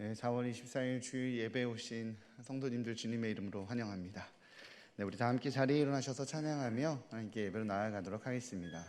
네, 4월 24일 주일 예배 오신 성도님들 주님의 이름으로 환영합니다. 네, 우리 다 함께 자리에 일어나셔서 찬양하며 함께 예배로 나아가도록 하겠습니다.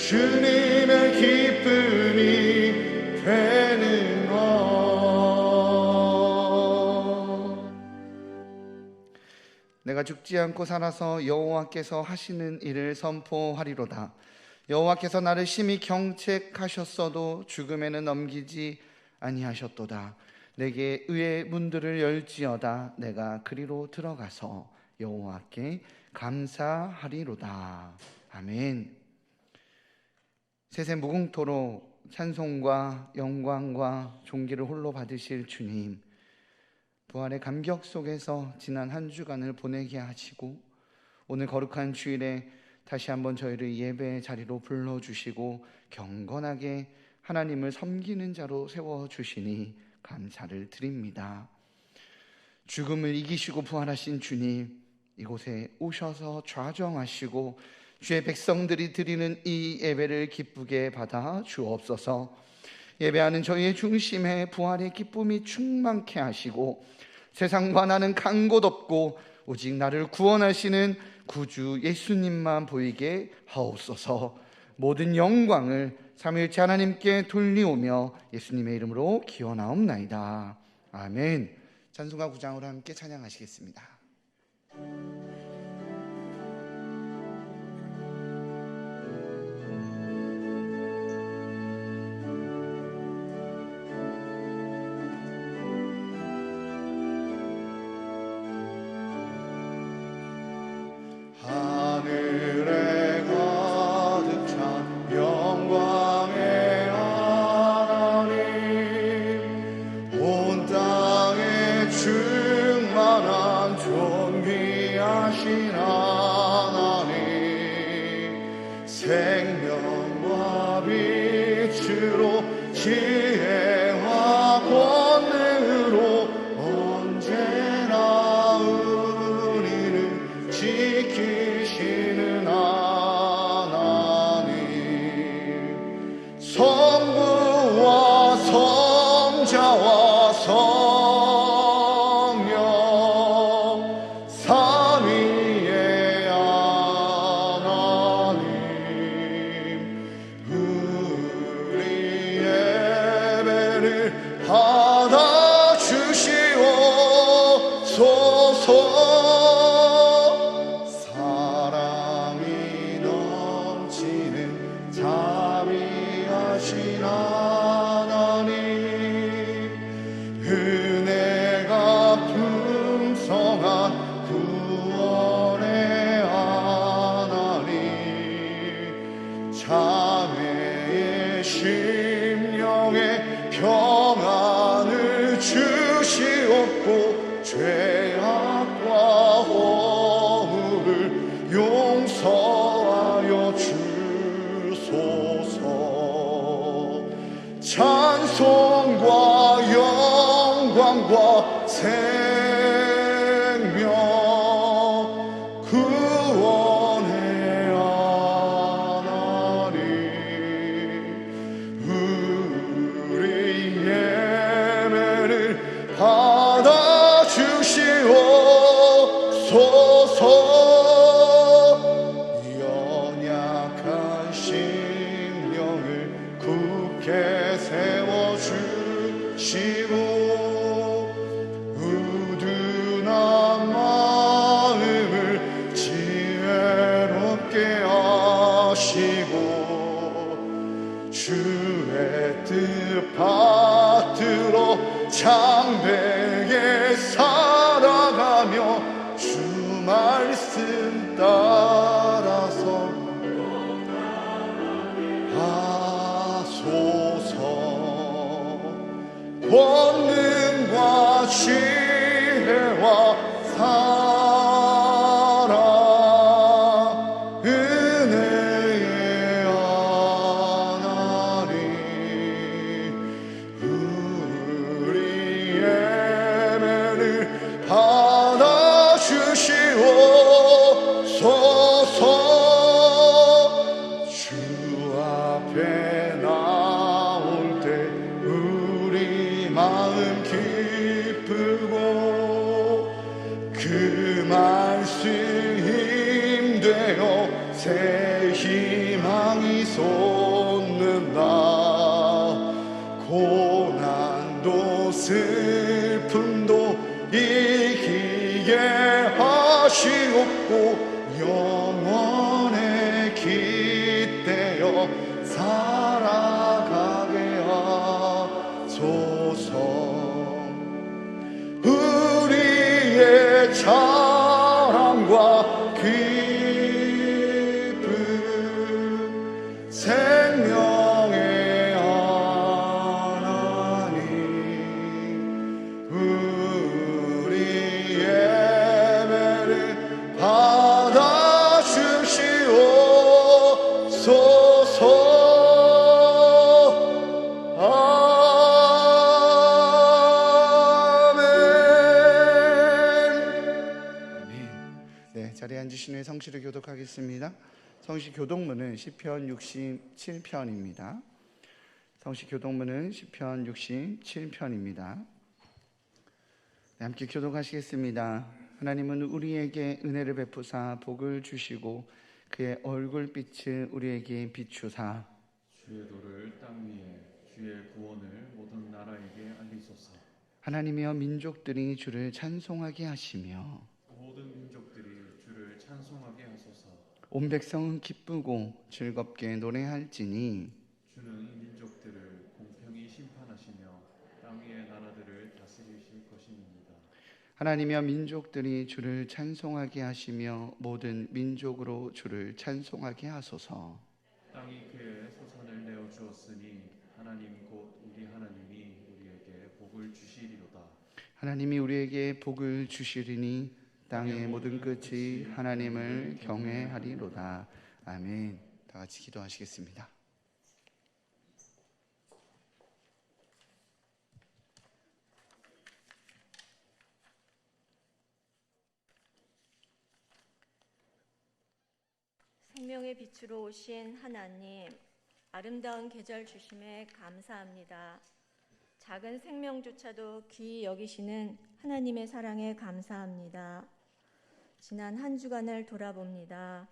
주님의 기쁨이 되는 것. 내가 죽지 않고 살아서 여호와께서 하시는 일을 선포하리로다. 여호와께서 나를 심히 경책하셨어도 죽음에는 넘기지 아니하셨도다. 내게 의의 문들을 열지어다. 내가 그리로 들어가서 여호와께 감사하리로다. 아멘. 세세 무궁토록 찬송과 영광과 존귀를 홀로 받으실 주님, 부활의 감격 속에서 지난 한 주간을 보내게 하시고 오늘 거룩한 주일에 다시 한번 저희를 예배의 자리로 불러주시고 경건하게 하나님을 섬기는 자로 세워주시니 감사를 드립니다. 죽음을 이기시고 부활하신 주님, 이곳에 오셔서 좌정하시고 주의 백성들이 드리는 이 예배를 기쁘게 받아 주옵소서. 예배하는 저희의 중심에 부활의 기쁨이 충만케 하시고 세상과 나는 간 곳 없고 오직 나를 구원하시는 구주 예수님만 보이게 하옵소서. 모든 영광을 삼위일체 하나님께 돌리오며 예수님의 이름으로 기원하옵나이다. 아멘. 찬송가 9장으로 함께 찬양하시겠습니다. 하늘에 가득 찬 영광의 하나님, 온 땅에 충만한 존귀하신 하나님, 생명과 빛으로 지혜와 권능으로 언제나 우리를 지키시는 하나님, 성부와 성자와 성령 삼위의 하나님, 우리 예배를 받아 주시옵소서. 사랑이 넘치는 자비하신 하나님, 은혜가 풍성한 구원의 하나님, 자매의 심령에 평안을 주시옵고 죄악과 허물을 용서하여 주소서. 찬송과 영광과 생명 구원의 하나님, 우리 예배를 받아 주시 주시고 우둔한 마음을 지혜롭게 하시고 주의 뜻 받들어 장대에 살아가며 주 말씀 따라서 하소서. 권능과 지혜와 사랑 은혜의 하나님 우리 예배를 받아주시옵소서. 주 앞에 나올 때 우리 마음 기쁘고 그 말씀 힘되어 새 희망이 솟는다. 고난도 슬픔도 이기게 하시옵고 영원에 깃대어 살아가게 하소서. 우리의 자랑과 기쁨 생명의 하나님 우리 예배를 받아주시옵소서. 자리에 앉으신 후에 성시를 교독하겠습니다. 성시 교독문은 시편 67편입니다. 성시 교독문은 시편 67편입니다. 함께 교독하시겠습니다. 하나님은 우리에게 은혜를 베푸사 복을 주시고 그의 얼굴빛을 우리에게 비추사 주의 도를 땅 위에 주의 구원을 모든 나라에게 알리소서. 하나님이여 민족들이 주를 찬송하게 하시며 모든 민족들이 주를 찬송하게 하소서. 온 백성은 기쁘고 즐겁게 노래할지니 주는 민족들을 공평히 심판하시며 땅 위의 나라들을 다스리실 것입니다. 하나님이여 민족들이 주를 찬송하게 하시며 모든 민족으로 주를 찬송하게 하소서. 땅이 그의 소산을 내어 주었으니 하나님 곧 우리 하나님이 우리에게 복을 주시리로다. 하나님이 우리에게 복을 주시리니 땅의 모든 끝이 하나님을 경외하리로다. 아멘. 다 같이 기도하시겠습니다. 생명의 빛으로 오신 하나님, 아름다운 계절 주심에 감사합니다. 작은 생명조차도 귀히 여기시는 하나님의 사랑에 감사합니다. 지난 한 주간을 돌아봅니다.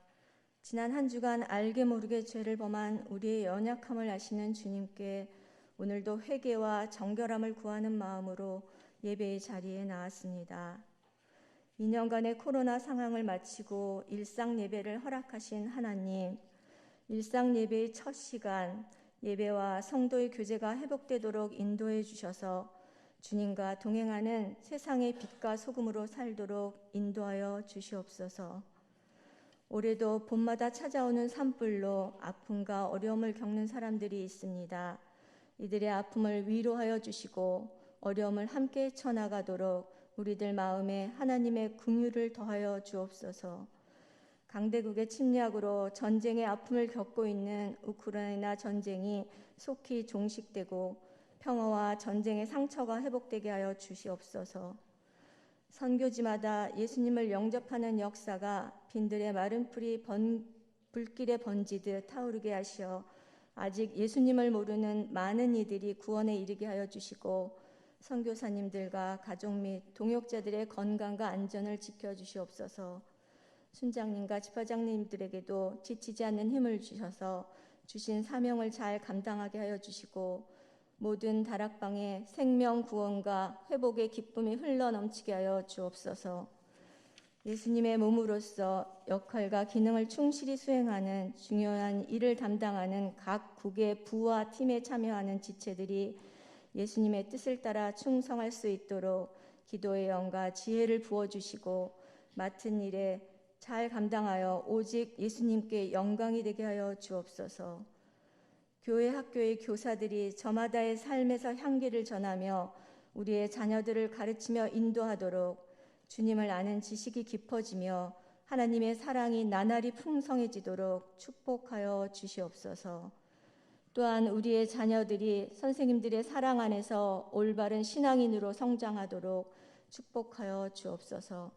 지난 한 주간 알게 모르게 죄를 범한 우리의 연약함을 아시는 주님께 오늘도 회개와 정결함을 구하는 마음으로 예배의 자리에 나왔습니다. 2년간의 코로나 상황을 마치고 일상 예배를 허락하신 하나님, 일상 예배의 첫 시간, 예배와 성도의 교제가 회복되도록 인도해 주셔서 주님과 동행하는 세상의 빛과 소금으로 살도록 인도하여 주시옵소서. 올해도 봄마다 찾아오는 산불로 아픔과 어려움을 겪는 사람들이 있습니다. 이들의 아픔을 위로하여 주시고 어려움을 함께 쳐나가도록 우리들 마음에 하나님의 긍휼을 더하여 주옵소서. 강대국의 침략으로 전쟁의 아픔을 겪고 있는 우크라이나 전쟁이 속히 종식되고 평화와 전쟁의 상처가 회복되게 하여 주시옵소서. 선교지마다 예수님을 영접하는 역사가 빈들의 마른 풀이 불길에 번지듯 타오르게 하시어 아직 예수님을 모르는 많은 이들이 구원에 이르게 하여 주시고 선교사님들과 가족 및 동역자들의 건강과 안전을 지켜주시옵소서. 순장님과 집화장님들에게도 지치지 않는 힘을 주셔서 주신 사명을 잘 감당하게 하여 주시고 모든 다락방에 생명 구원과 회복의 기쁨이 흘러넘치게 하여 주옵소서. 예수님의 몸으로서 역할과 기능을 충실히 수행하는 중요한 일을 담당하는 각 국의 부와 팀에 참여하는 지체들이 예수님의 뜻을 따라 충성할 수 있도록 기도의 영과 지혜를 부어주시고 맡은 일에 잘 감당하여 오직 예수님께 영광이 되게 하여 주옵소서. 교회 학교의 교사들이 저마다의 삶에서 향기를 전하며 우리의 자녀들을 가르치며 인도하도록 주님을 아는 지식이 깊어지며 하나님의 사랑이 나날이 풍성해지도록 축복하여 주시옵소서. 또한 우리의 자녀들이 선생님들의 사랑 안에서 올바른 신앙인으로 성장하도록 축복하여 주옵소서.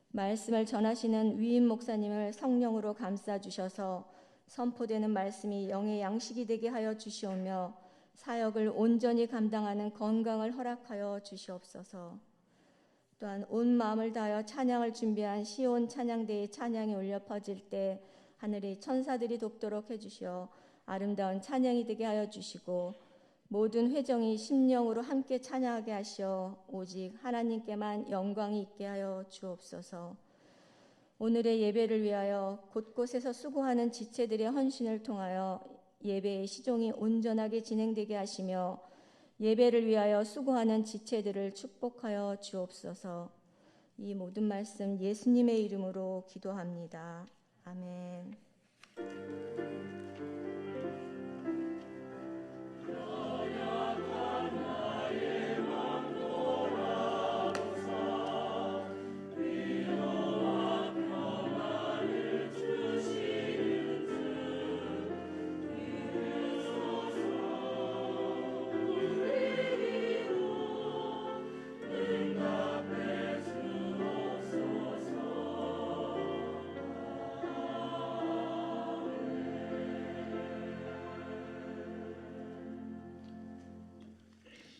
말씀을 전하시는 위임 목사님을 성령으로 감싸 주셔서 선포되는 말씀이 영의 양식이 되게 하여 주시오며 사역을 온전히 감당하는 건강을 허락하여 주시옵소서. 또한 온 마음을 다하여 찬양을 준비한 시온 찬양대의 찬양이 울려 퍼질 때 하늘의 천사들이 돕도록 해주시어 아름다운 찬양이 되게 하여 주시고 모든 회정이 심령으로 함께 찬양하게 하시어 오직 하나님께만 영광이 있게 하여 주옵소서. 오늘의 예배를 위하여 곳곳에서 수고하는 지체들의 헌신을 통하여 예배의 시종이 온전하게 진행되게 하시며 예배를 위하여 수고하는 지체들을 축복하여 주옵소서. 이 모든 말씀 예수님의 이름으로 기도합니다. 아멘.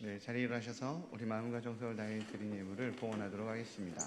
네, 자리에 일어나셔서 우리 마음과 정성을 다해 드린 예물을 봉헌하도록 하겠습니다.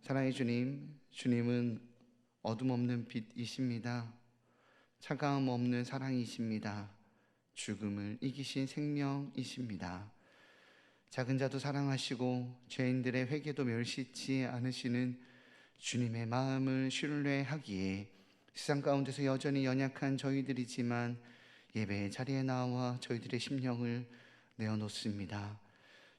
사랑의 주님, 주님은 어둠 없는 빛이십니다. 차가움 없는 사랑이십니다. 죽음을 이기신 생명이십니다. 작은 자도 사랑하시고 죄인들의 회개도 멸시치 않으시는 주님의 마음을 신뢰하기에 세상 가운데서 여전히 연약한 저희들이지만 예배의 자리에 나와 저희들의 심령을 내어놓습니다.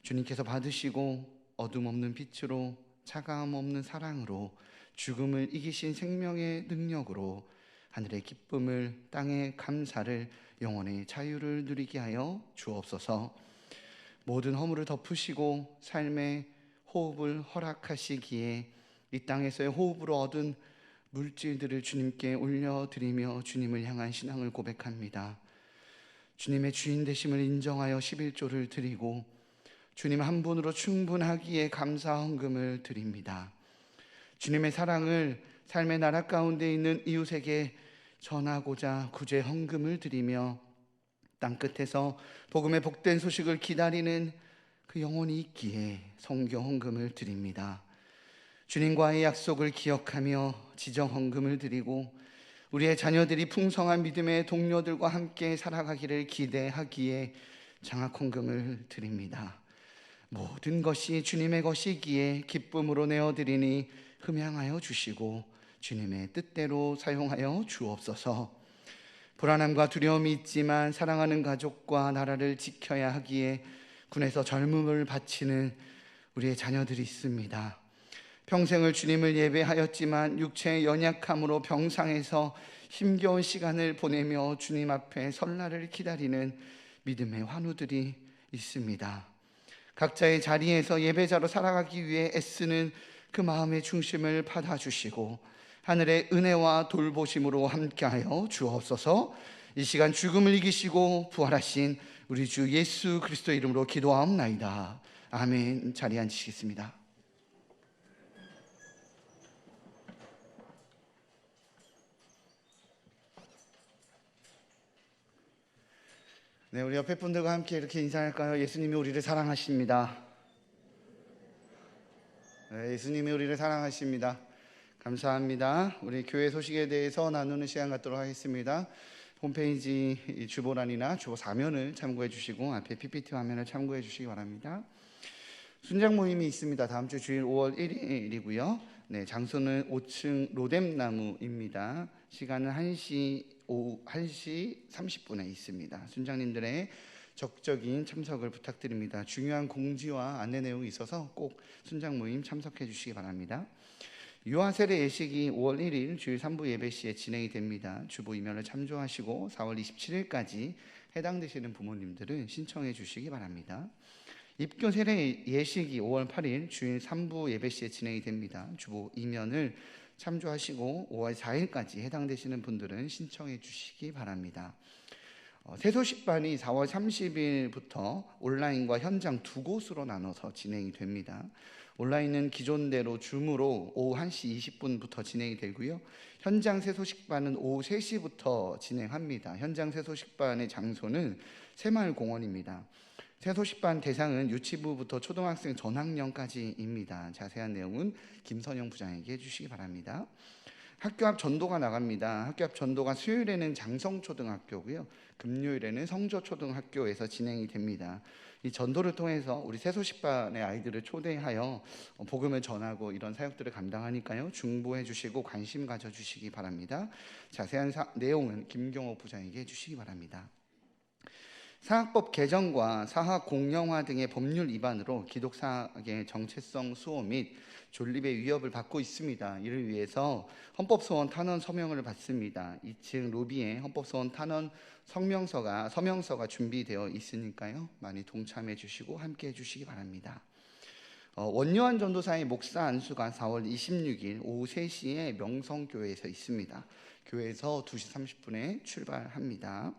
주님께서 받으시고 어둠 없는 빛으로 차가움 없는 사랑으로 죽음을 이기신 생명의 능력으로 하늘의 기쁨을, 땅의 감사를, 영혼의 자유를 누리게 하여 주옵소서. 모든 허물을 덮으시고 삶의 호흡을 허락하시기에 이 땅에서의 호흡으로 얻은 물질들을 주님께 올려드리며 주님을 향한 신앙을 고백합니다. 주님의 주인 되심을 인정하여 11조를 드리고 주님 한 분으로 충분하기에 감사 헌금을 드립니다. 주님의 사랑을 삶의 나라 가운데 있는 이웃에게 전하고자 구제 헌금을 드리며 땅끝에서 복음의 복된 소식을 기다리는 그 영혼이 있기에 성교 헌금을 드립니다. 주님과의 약속을 기억하며 지정 헌금을 드리고 우리의 자녀들이 풍성한 믿음의 동료들과 함께 살아가기를 기대하기에 장학 헌금을 드립니다. 모든 것이 주님의 것이기에 기쁨으로 내어드리니 흠양하여 주시고 주님의 뜻대로 사용하여 주옵소서. 불안함과 두려움이 있지만 사랑하는 가족과 나라를 지켜야 하기에 군에서 젊음을 바치는 우리의 자녀들이 있습니다. 평생을 주님을 예배하였지만 육체의 연약함으로 병상에서 힘겨운 시간을 보내며 주님 앞에 설날을 기다리는 믿음의 환우들이 있습니다. 각자의 자리에서 예배자로 살아가기 위해 애쓰는 그 마음의 중심을 받아주시고 하늘의 은혜와 돌보심으로 함께하여 주옵소서. 이 시간 죽음을 이기시고 부활하신 우리 주 예수 그리스도 이름으로 기도하옵나이다. 아멘. 자리에 앉으시겠습니다. 네, 우리 옆에 분들과 함께 이렇게 인사할까요? 예수님이 우리를 사랑하십니다. 네, 예수님이 우리를 사랑하십니다. 감사합니다. 우리 교회 소식에 대해서 나누는 시간 갖도록 하겠습니다. 홈페이지 주보란이나 주보 사면을 참고해 주시고 앞에 PPT 화면을 참고해 주시기 바랍니다. 순장 모임이 있습니다. 다음 주 주일 5월 1일이고요. 네, 장소는 5층 로뎀나무입니다. 시간은 오후 1시 30분에 있습니다. 순장님들의 적극적인 참석을 부탁드립니다. 중요한 공지와 안내 내용이 있어서 꼭 순장 모임 참석해 주시기 바랍니다. 유아 세례 예식이 5월 1일 주일 3부 예배 시에 진행이 됩니다. 주보 이면을 참조하시고 4월 27일까지 해당되시는 부모님들은 신청해 주시기 바랍니다. 입교 세례 예식이 5월 8일 주일 3부 예배 시에 진행이 됩니다. 주보 이면을 참조하시고 5월 4일까지 해당되시는 분들은 신청해 주시기 바랍니다. 새소식반이 4월 30일부터 온라인과 현장 두 곳으로 나눠서 진행이 됩니다. 온라인은 기존대로 줌으로 오후 1시 20분부터 진행이 되고요. 현장 새소식반은 오후 3시부터 진행합니다. 현장 새소식반의 장소는 새마을공원입니다. 새소식반 대상은 유치부부터 초등학생 전학년까지입니다. 자세한 내용은 김선영 부장에게 해주시기 바랍니다. 학교 앞 전도가 나갑니다. 학교 앞 전도가 수요일에는 장성초등학교고요. 금요일에는 성저초등학교에서 진행이 됩니다. 이 전도를 통해서 우리 새소식반의 아이들을 초대하여 복음을 전하고 이런 사역들을 감당하니까요. 중보해 주시고 관심 가져주시기 바랍니다. 자세한 내용은 김경호 부장에게 해주시기 바랍니다. 사학법 개정과 사학 공영화 등의 법률 위반으로 기독사학의 정체성 수호 및 존립의 위협을 받고 있습니다. 이를 위해서 헌법소원 탄원 서명을 받습니다. 2층 로비에 헌법소원 탄원 서명서가 준비되어 있으니까요. 많이 동참해 주시고 함께 해 주시기 바랍니다. 원요한 전도사의 목사 안수가 4월 26일 오후 3시에 명성교회에서 있습니다. 교회에서 2시 30분에 출발합니다.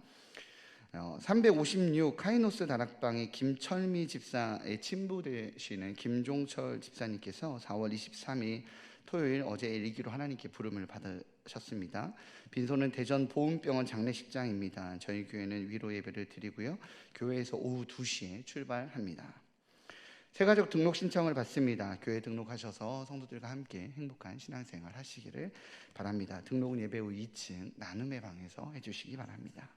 356 카이노스 다락방의 김철미 집사의 친부 되시는 김종철 집사님께서 4월 23일 토요일 어제 일기로 하나님께 부름을 받으셨습니다. 빈소는 대전 보훈병원 장례식장입니다. 저희 교회는 위로 예배를 드리고요. 교회에서 오후 2시에 출발합니다. 새가족 등록 신청을 받습니다. 교회 등록하셔서 성도들과 함께 행복한 신앙생활 하시기를 바랍니다. 등록은 예배 후 2층 나눔의 방에서 해주시기 바랍니다.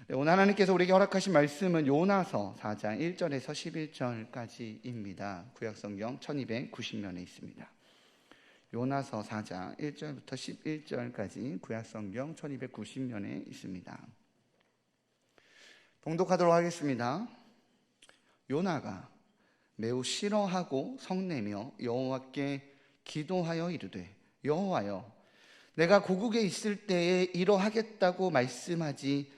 네, 오늘 하나님께서 우리에게 허락하신 말씀은 요나서 4장 1절에서 11절까지입니다. 구약성경 1290면에 있습니다. 요나서 4장 1절부터 11절까지 구약성경 1290면에 있습니다. 봉독하도록 하겠습니다. 요나가 매우 싫어하고 성내며 여호와께 기도하여 이르되 여호와여 내가 고국에 있을 때에 이러하겠다고 말씀하지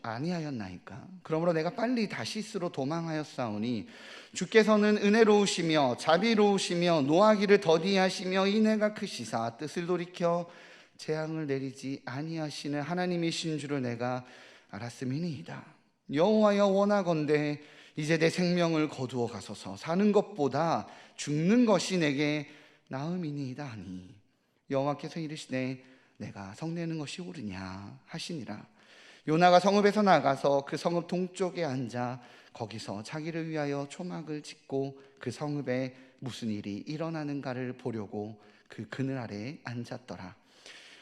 아니하였나이까? 그러므로 내가 빨리 다시스로 도망하였사오니 주께서는 은혜로우시며 자비로우시며 노하기를 더디하시며 인애가 크시사 뜻을 돌이켜 재앙을 내리지 아니하시는 하나님이신 줄을 내가 알았음이니이다. 여호와여, 원하건대 이제 내 생명을 거두어 가소서. 사는 것보다 죽는 것이 내게 나음이니이다 하니 여호와께서 이르시되 내가 성내는 것이 옳으냐 하시니라. 요나가 성읍에서 나가서 그 성읍 동쪽에 앉아 거기서 자기를 위하여 초막을 짓고 그 성읍에 무슨 일이 일어나는가를 보려고 그 그늘 아래에 앉았더라.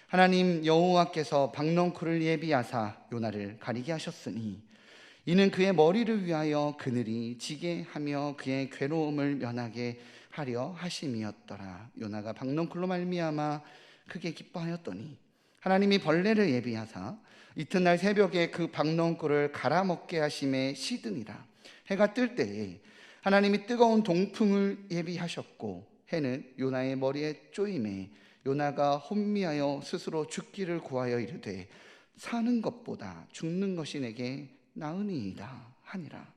하나님 여호와께서 박넝쿨을 예비하사 요나를 가리게 하셨으니 이는 그의 머리를 위하여 그늘이 지게 하며 그의 괴로움을 면하게 하려 하심이었더라. 요나가 박넝쿨로 말미암아 크게 기뻐하였더니 하나님이 벌레를 예비하사 이튿날 새벽에 그 박넝쿨을 갈아먹게 하심에 시드니라. 해가 뜰 때에 하나님이 뜨거운 동풍을 예비하셨고 해는 요나의 머리에 쪼임에 요나가 혼미하여 스스로 죽기를 구하여 이르되 사는 것보다 죽는 것이 내게 나으니이다 하니라.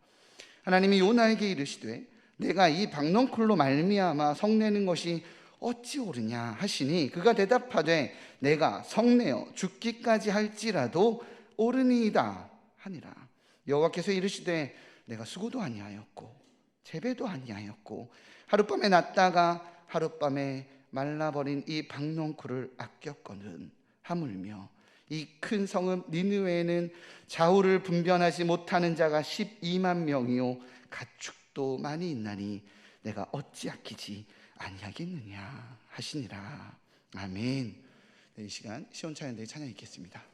하나님이 요나에게 이르시되 내가 이 박넝쿨로 말미암아 성내는 것이 어찌 옳으냐 하시니 그가 대답하되 내가 성내어 죽기까지 할지라도 옳으니이다 하니라. 여호와께서 이르시되 내가 수고도 아니하였고 재배도 아니하였고 하룻밤에 났다가 하룻밤에 말라버린 이 박넝쿨을 아꼈거든 하물며 이 큰 성읍 니느웨에는 좌우를 분변하지 못하는 자가 12만 명이요 가축도 많이 있나니 내가 어찌 아끼지 아니하겠느냐 하시니라. 아멘. 네, 이 시간 시온찬양대의 찬양 읽겠습니다.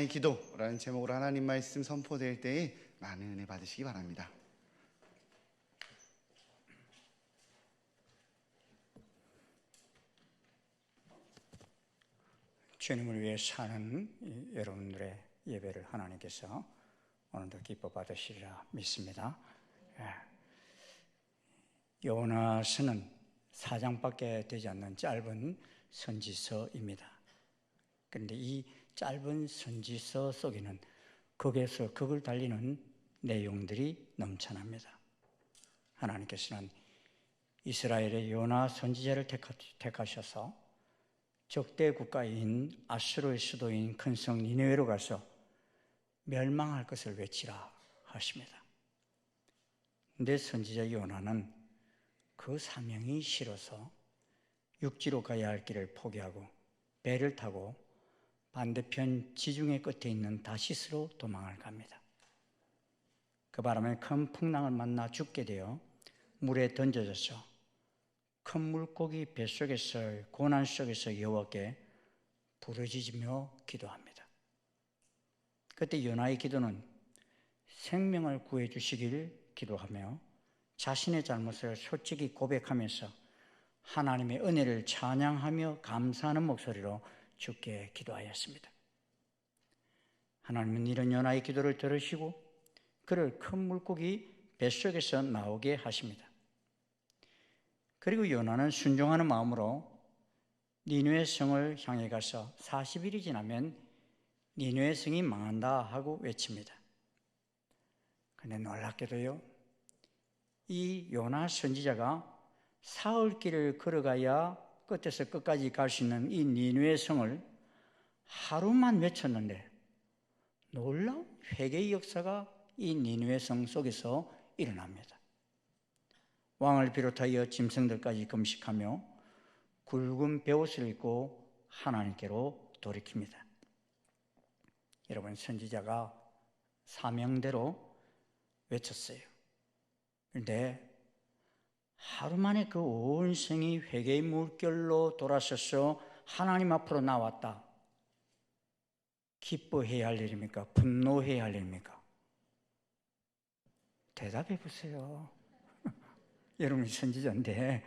요나의 기도라는 제목으로 하나님 말씀 선포될 때에 많은 은혜 받으시기 바랍니다. 주님을 위해 사는 여러분들의 예배를 하나님께서 오늘도 기뻐 받으시리라 믿습니다. 요나서는 4장밖에 되지 않는 짧은 선지서입니다. 그런데 이 짧은 선지서 속에는 극에서 극을 달리는 내용들이 넘쳐납니다. 하나님께서는 이스라엘의 요나 선지자를 택하셔서 적대 국가인 아수르의 수도인 큰 성 니느웨로 가서 멸망할 것을 외치라 하십니다. 근데 선지자 요나는 그 사명이 싫어서 육지로 가야 할 길을 포기하고 배를 타고 반대편 지중해 끝에 있는 다시스로 도망을 갑니다. 그 바람에 큰 풍랑을 만나 죽게 되어 물에 던져져서 큰 물고기 뱃속에서 고난 속에서 여호와께 부르짖으며 기도합니다. 그때 요나의 기도는 생명을 구해 주시길 기도하며 자신의 잘못을 솔직히 고백하면서 하나님의 은혜를 찬양하며 감사하는 목소리로 주께 기도하였습니다. 하나님은 이런 요나의 기도를 들으시고 그를 큰 물고기 뱃속에서 나오게 하십니다. 그리고 요나는 순종하는 마음으로 니느웨 성을 향해 가서 40일이 지나면 니느웨 성이 망한다 하고 외칩니다. 그런데 놀랍게도요, 이 요나 선지자가 사흘 길을 걸어가야 끝에서 끝까지 갈 수 있는 이 니느웨 성을 하루만 외쳤는데 놀라운 회개의 역사가 이 니느웨 성 속에서 일어납니다. 왕을 비롯하여 짐승들까지 금식하며 굵은 베옷을 입고 하나님께로 돌이킵니다. 여러분, 선지자가 사명대로 외쳤어요. 그런데 하루 만에 그 온 성이 회개의 물결로 돌아서서 하나님 앞으로 나왔다. 기뻐해야 할 일입니까? 분노해야 할 일입니까? 대답해 보세요. 여러분이 선지자인데,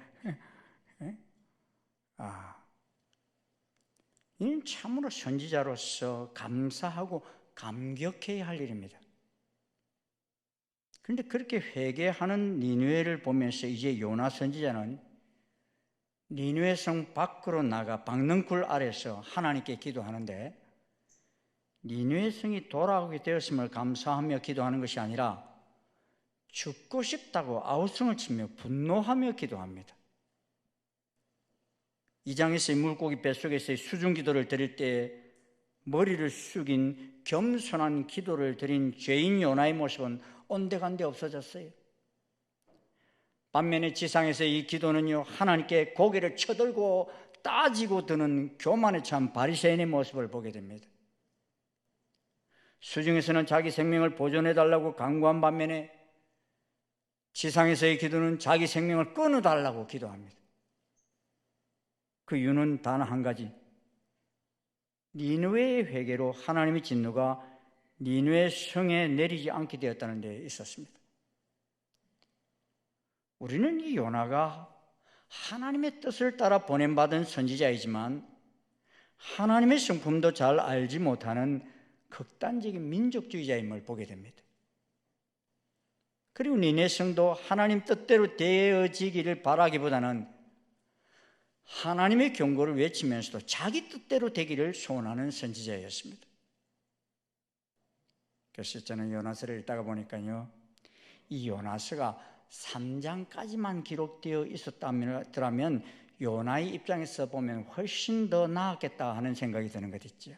이는 참으로 선지자로서 감사하고 감격해야 할 일입니다. 그런데 그렇게 회개하는 니느웨를 보면서 이제 요나 선지자는 니느웨 성 밖으로 나가 박능굴 아래서 하나님께 기도하는데, 니느웨 성이 돌아오게 되었음을 감사하며 기도하는 것이 아니라 죽고 싶다고 아우성을 치며 분노하며 기도합니다. 2장에서의 물고기 뱃속에서의 수중기도를 드릴 때 머리를 숙인 겸손한 기도를 드린 죄인 요나의 모습은 온데간데 없어졌어요. 반면에 지상에서의 이 기도는요, 하나님께 고개를 쳐들고 따지고 드는 교만에 찬 바리새인의 모습을 보게 됩니다. 수중에서는 자기 생명을 보존해달라고 간구한 반면에 지상에서의 기도는 자기 생명을 끊어달라고 기도합니다. 그 이유는 단 한 가지, 니느웨의 회개로 하나님의 진노가 니느웨 성에 내리지 않게 되었다는 데 있었습니다. 우리는 이 요나가 하나님의 뜻을 따라 보냄받은 선지자이지만 하나님의 성품도 잘 알지 못하는 극단적인 민족주의자임을 보게 됩니다. 그리고 니느웨 성도 하나님 뜻대로 되어지기를 바라기보다는 하나님의 경고를 외치면서도 자기 뜻대로 되기를 소원하는 선지자였습니다. 그래서 저는 요나서를 읽다가 보니까요, 이 요나서가 3장까지만 기록되어 있었다면 요나의 입장에서 보면 훨씬 더 나았겠다 하는 생각이 드는 것 있죠.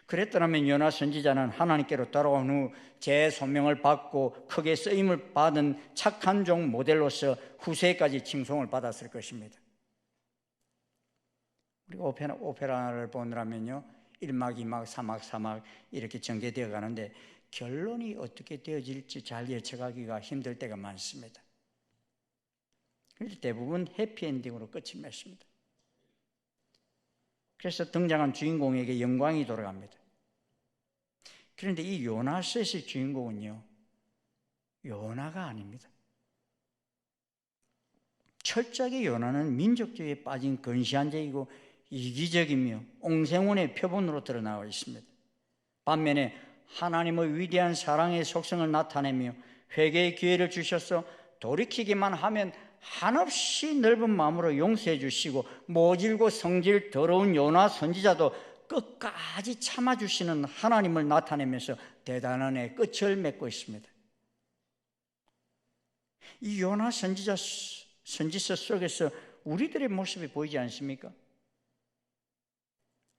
그랬더라면 요나 선지자는 하나님께로 돌아온 후 재소명을 받고 크게 쓰임을 받은 착한 종 모델로서 후세까지 칭송을 받았을 것입니다. 우리가 오페라를 보느라면요, 1막, 2막, 3막, 4막 이렇게 전개되어 가는데 결론이 어떻게 되어질지 잘 예측하기가 힘들 때가 많습니다. 그래서 대부분 해피엔딩으로 끝이 맺습니다. 그래서 등장한 주인공에게 영광이 돌아갑니다. 그런데 이 요나서에서의 주인공은요, 요나가 아닙니다. 철저하게 요나는 민족주의에 빠진 근시한 자이고 이기적이며 옹생운의 표본으로 드러나와 있습니다. 반면에 하나님의 위대한 사랑의 속성을 나타내며 회개의 기회를 주셔서 돌이키기만 하면 한없이 넓은 마음으로 용서해 주시고 모질고 성질 더러운 요나 선지자도 끝까지 참아주시는 하나님을 나타내면서 대단한 의 끝을 맺고 있습니다. 이 요나 선지서 속에서 우리들의 모습이 보이지 않습니까?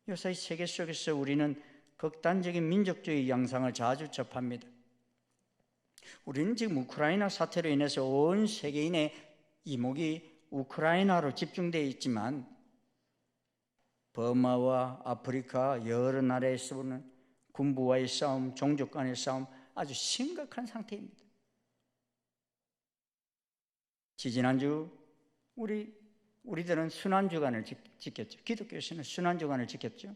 요새 세계 속에서 우리는 극단적인 민족주의 양상을 자주 접합니다. 우리는 지금 우크라이나 사태로 인해서 온 세계인의 이목이 우크라이나로 집중되어 있지만 버마와 아프리카 여러 나라에서 보는 군부와의 싸움, 종족 간의 싸움 아주 심각한 상태입니다. 지지난주 우리들은 순환주간을 지켰죠. 기독교에서는 순환주간을 지켰죠.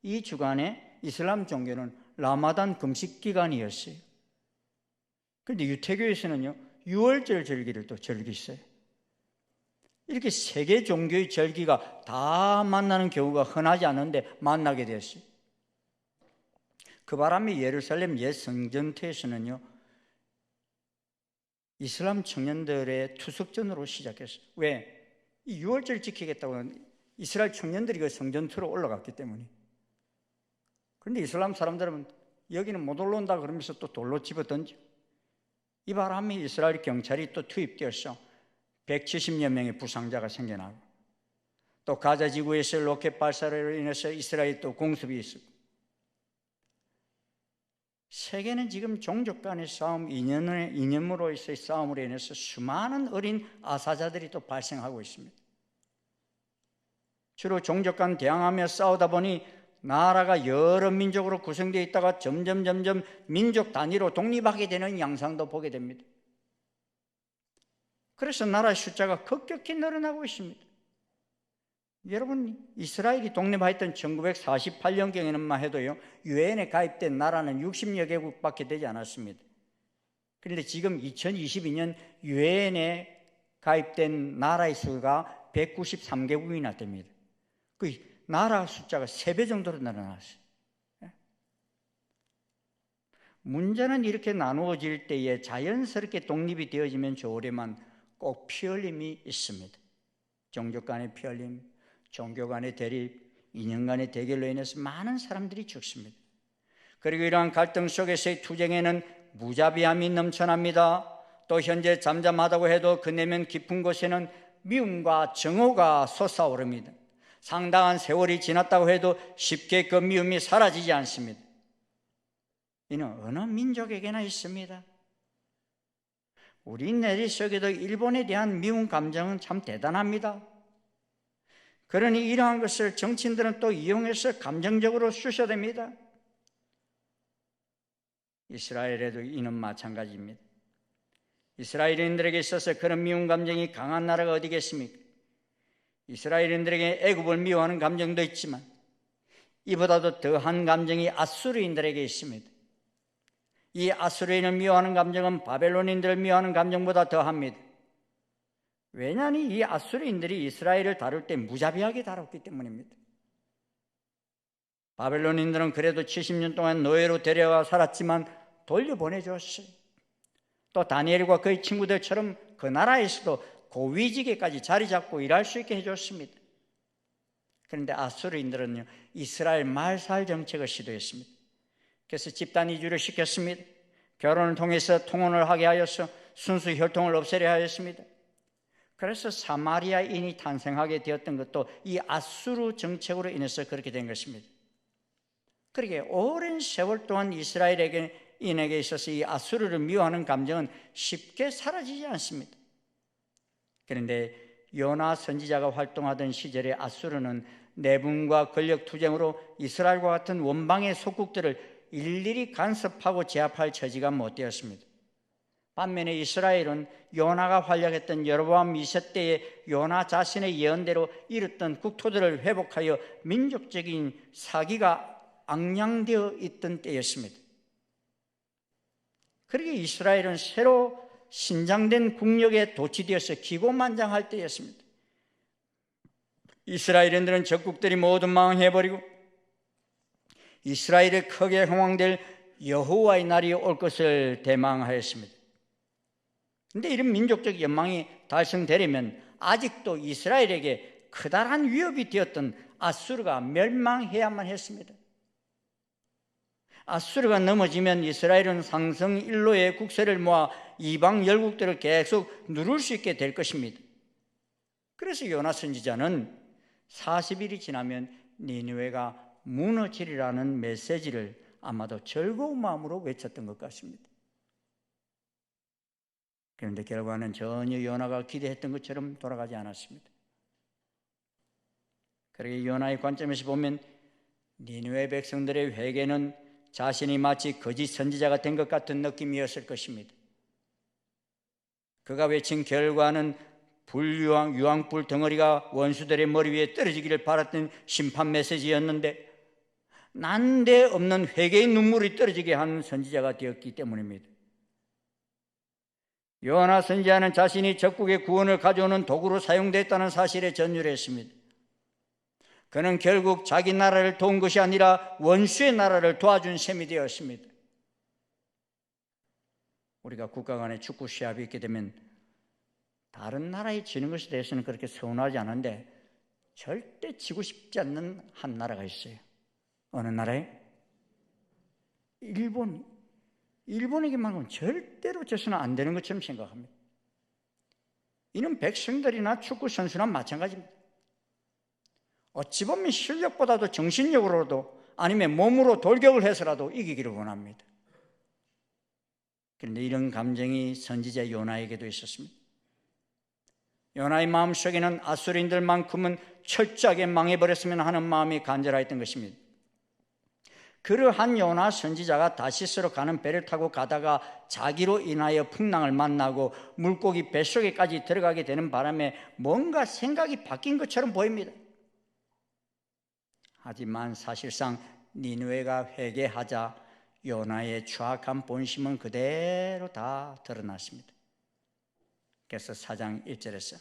이 주간에 이슬람 종교는 라마단 금식 기간이었어요. 그런데 유태교에서는요 6월절 절기를 또 즐기셨어요. 이렇게 세계 종교의 절기가 다 만나는 경우가 흔하지 않은데 만나게 되었어요. 그 바람에 예루살렘 옛 성전터에서는요 이슬람 청년들의 투숙전으로 시작했어요. 왜? 이 6월절 지키겠다고 이스라엘 청년들이 그 성전터로 올라갔기 때문에. 그런데 이슬람 사람들은 여기는 못 올라온다 그러면서 또 돌로 집어던져. 이 바람에 이스라엘 경찰이 또 투입되어서 170여 명의 부상자가 생겨나고 또 가자 지구에서 로켓 발사로 인해서 이스라엘이 또 공습이 있었고 세계는 지금 종족 간의 싸움, 이념으로서의 싸움으로 인해서 수많은 어린 아사자들이 또 발생하고 있습니다. 주로 종족 간 대항하며 싸우다 보니 나라가 여러 민족으로 구성되어 있다가 점점 민족 단위로 독립하게 되는 양상도 보게 됩니다. 그래서 나라의 숫자가 급격히 늘어나고 있습니다. 여러분, 이스라엘이 독립하였던 1948년경에는만 해도요 유엔에 가입된 나라는 60여 개국밖에 되지 않았습니다. 그런데 지금 2022년 유엔에 가입된 나라의 수가 193개국이나 됩니다. 그 나라 숫자가 3배 정도로 늘어났어요. 문제는 이렇게 나누어질 때에 자연스럽게 독립이 되어지면 좋으려면 꼭 피흘림이 있습니다. 종족 간의 피흘림, 종교 간의 대립, 이념 간의 대결로 인해서 많은 사람들이 죽습니다. 그리고 이러한 갈등 속에서의 투쟁에는 무자비함이 넘쳐납니다. 또 현재 잠잠하다고 해도 그 내면 깊은 곳에는 미움과 정오가 솟아오릅니다. 상당한 세월이 지났다고 해도 쉽게 그 미움이 사라지지 않습니다. 이는 어느 민족에게나 있습니다. 우리 내리 속에도 일본에 대한 미움 감정은 참 대단합니다. 그러니 이러한 것을 정치인들은 또 이용해서 감정적으로 쑤셔댑니다. 이스라엘에도 이는 마찬가지입니다. 이스라엘인들에게 있어서 그런 미움 감정이 강한 나라가 어디겠습니까? 이스라엘인들에게 애굽을 미워하는 감정도 있지만 이보다도 더한 감정이 아수르인들에게 있습니다. 이 아수르인을 미워하는 감정은 바벨론인들을 미워하는 감정보다 더합니다. 왜냐하면 이 아수르인들이 이스라엘을 다룰 때 무자비하게 다뤘기 때문입니다. 바벨론인들은 그래도 70년 동안 노예로 데려와 살았지만 돌려보내줬어요. 또 다니엘과 그의 친구들처럼 그 나라에서도 고위직에까지 자리 잡고 일할 수 있게 해줬습니다. 그런데 아수르인들은요 이스라엘 말살 정책을 시도했습니다. 그래서 집단 이주를 시켰습니다. 결혼을 통해서 통혼을 하게 하여서 순수 혈통을 없애려 하였습니다. 그래서 사마리아인이 탄생하게 되었던 것도 이 아수르 정책으로 인해서 그렇게 된 것입니다. 그러게 오랜 세월 동안 이스라엘인에게 있어서 이 아수르를 미워하는 감정은 쉽게 사라지지 않습니다. 그런데 요나 선지자가 활동하던 시절에 아수르는 내분과 권력 투쟁으로 이스라엘과 같은 원방의 속국들을 일일이 간섭하고 제압할 처지가 못 되었습니다. 반면에 이스라엘은 요나가 활약했던 여로보암 2세 때에 요나 자신의 예언대로 이뤘던 국토들을 회복하여 민족적인 사기가 앙양되어 있던 때였습니다. 그러기에 이스라엘은 새로 신장된 국력에 도취되어서 기고만장할 때였습니다. 이스라엘인들은 적국들이 모두 망해버리고 이스라엘에 크게 흥왕될 여호와의 날이 올 것을 대망하였습니다. 그런데 이런 민족적 연망이 달성되려면 아직도 이스라엘에게 커다란 위협이 되었던 아수르가 멸망해야만 했습니다. 아수르가 넘어지면 이스라엘은 상승 일로의 국세를 모아 이방 열국들을 계속 누를 수 있게 될 것입니다. 그래서 요나 선지자는 40일이 지나면 니느웨가 무너지리라는 메시지를 아마도 즐거운 마음으로 외쳤던 것 같습니다. 그런데 결과는 전혀 요나가 기대했던 것처럼 돌아가지 않았습니다. 그러기에 요나의 관점에서 보면 니느웨 백성들의 회개는 자신이 마치 거짓 선지자가 된 것 같은 느낌이었을 것입니다. 그가 외친 결과는 유황불 덩어리가 원수들의 머리 위에 떨어지기를 바랐던 심판 메시지였는데 난데없는 회개의 눈물이 떨어지게 하는 선지자가 되었기 때문입니다. 요나 선지자는 자신이 적국의 구원을 가져오는 도구로 사용됐다는 사실에 전율을 했습니다. 그는 결국 자기 나라를 도운 것이 아니라 원수의 나라를 도와준 셈이 되었습니다. 우리가 국가 간의 축구 시합이 있게 되면 다른 나라에 지는 것에 대해서는 그렇게 서운하지 않은데 절대 지고 싶지 않는 한 나라가 있어요. 어느 나라에? 일본에게만은 절대로 져서는 안 되는 것처럼 생각합니다. 이는 백성들이나 축구 선수나 마찬가지입니다. 어찌 보면 실력보다도 정신력으로도 아니면 몸으로 돌격을 해서라도 이기기를 원합니다. 그런데 이런 감정이 선지자 요나에게도 있었습니다. 요나의 마음속에는 아수르인들만큼은 철저하게 망해버렸으면 하는 마음이 간절하였던 것입니다. 그러한 요나 선지자가 다시스로 가는 배를 타고 가다가 자기로 인하여 풍랑을 만나고 물고기 뱃속에까지 들어가게 되는 바람에 뭔가 생각이 바뀐 것처럼 보입니다. 하지만 사실상 니느웨가 회개하자 요나의 추악한 본심은 그대로 다 드러났습니다. 그래서 4장 1절에서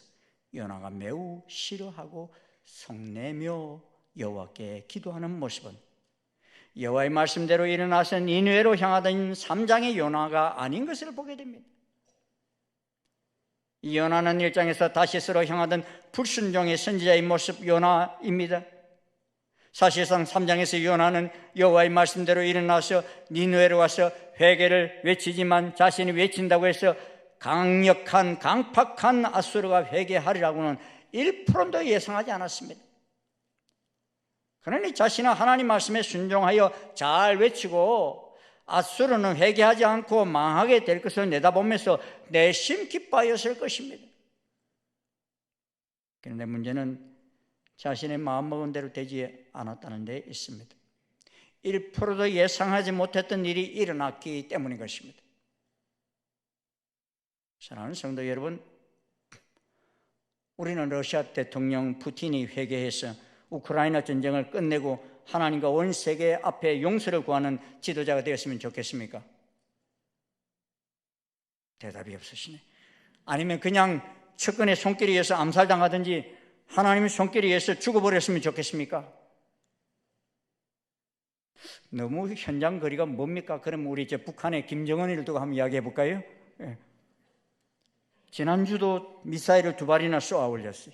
요나가 매우 싫어하고 성내며 여호와께 기도하는 모습은 여호와의 말씀대로 일어나서 니느웨로 향하던 3장의 요나가 아닌 것을 보게 됩니다. 이 요나는 1장에서 다시스로 향하던 불순종의 선지자의 모습 요나입니다. 사실상 3장에서 요나는 여호와의 말씀대로 일어나서 니느웨로 와서 회개를 외치지만 자신이 외친다고 해서 강력한 강팍한 아수르가 회개하리라고는 1%도 예상하지 않았습니다. 그러니 자신은 하나님 말씀에 순종하여 잘 외치고 아수르는 회개하지 않고 망하게 될 것을 내다보면서 내심 기뻐하였을 것입니다. 그런데 문제는 자신의 마음먹은 대로 되지 않았다는 데 있습니다. 1%도 예상하지 못했던 일이 일어났기 때문인 것입니다. 사랑하는 성도 여러분, 우리는 러시아 대통령 푸틴이 회개해서 우크라이나 전쟁을 끝내고 하나님과 온 세계 앞에 용서를 구하는 지도자가 되었으면 좋겠습니까? 대답이 없으시네. 아니면 그냥 측근의 손길에 의해서 암살당하든지 하나님의 손길에 의해서 죽어버렸으면 좋겠습니까? 너무 현장 거리가 뭡니까? 그럼 우리 이제 북한의 김정은을 두고 한번 이야기해 볼까요? 예. 지난주도 미사일을 2발이나 쏘아 올렸어요.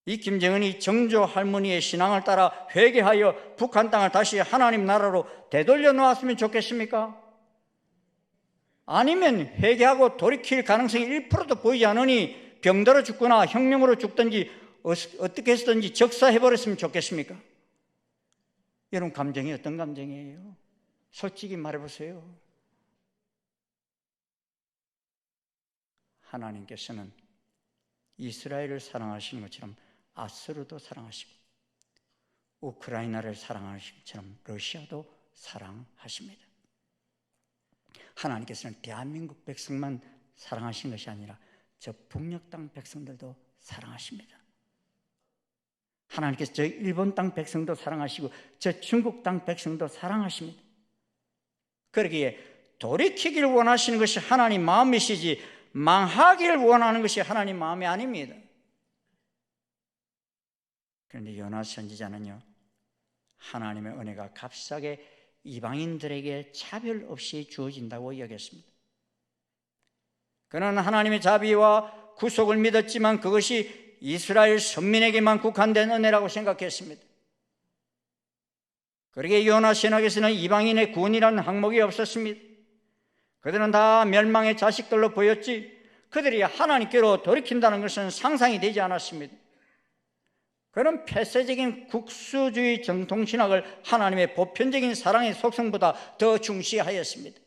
이 김정은이 정조 할머니의 신앙을 따라 회개하여 북한 땅을 다시 하나님 나라로 되돌려 놓았으면 좋겠습니까? 아니면 회개하고 돌이킬 가능성이 1%도 보이지 않으니 병들어 죽거나 혁명으로 죽든지 어떻게 했든지 적사해버렸으면 좋겠습니까? 여러분 감정이 어떤 감정이에요? 솔직히 말해보세요. 하나님께서는 이스라엘을 사랑하시는 것처럼 아수르도 사랑하시고 우크라이나를 사랑하시는 것처럼 러시아도 사랑하십니다. 하나님께서는 대한민국 백성만 사랑하신 것이 아니라 저 북녘 땅 백성들도 사랑하십니다. 하나님께서 저 일본 땅 백성도 사랑하시고 저 중국 땅 백성도 사랑하십니다. 그러기에 돌이키기를 원하시는 것이 하나님 마음이시지 망하기를 원하는 것이 하나님 마음이 아닙니다. 그런데 요나 선지자는요, 하나님의 은혜가 값싸게 이방인들에게 차별 없이 주어진다고 여겼습니다. 그는 하나님의 자비와 구속을 믿었지만 그것이 이스라엘 선민에게만 국한된 은혜라고 생각했습니다. 그러기에 요나 신학에서는 이방인의 구원이라는 항목이 없었습니다. 그들은 다 멸망의 자식들로 보였지 그들이 하나님께로 돌이킨다는 것은 상상이 되지 않았습니다. 그런 폐쇄적인 국수주의 정통신학을 하나님의 보편적인 사랑의 속성보다 더 중시하였습니다.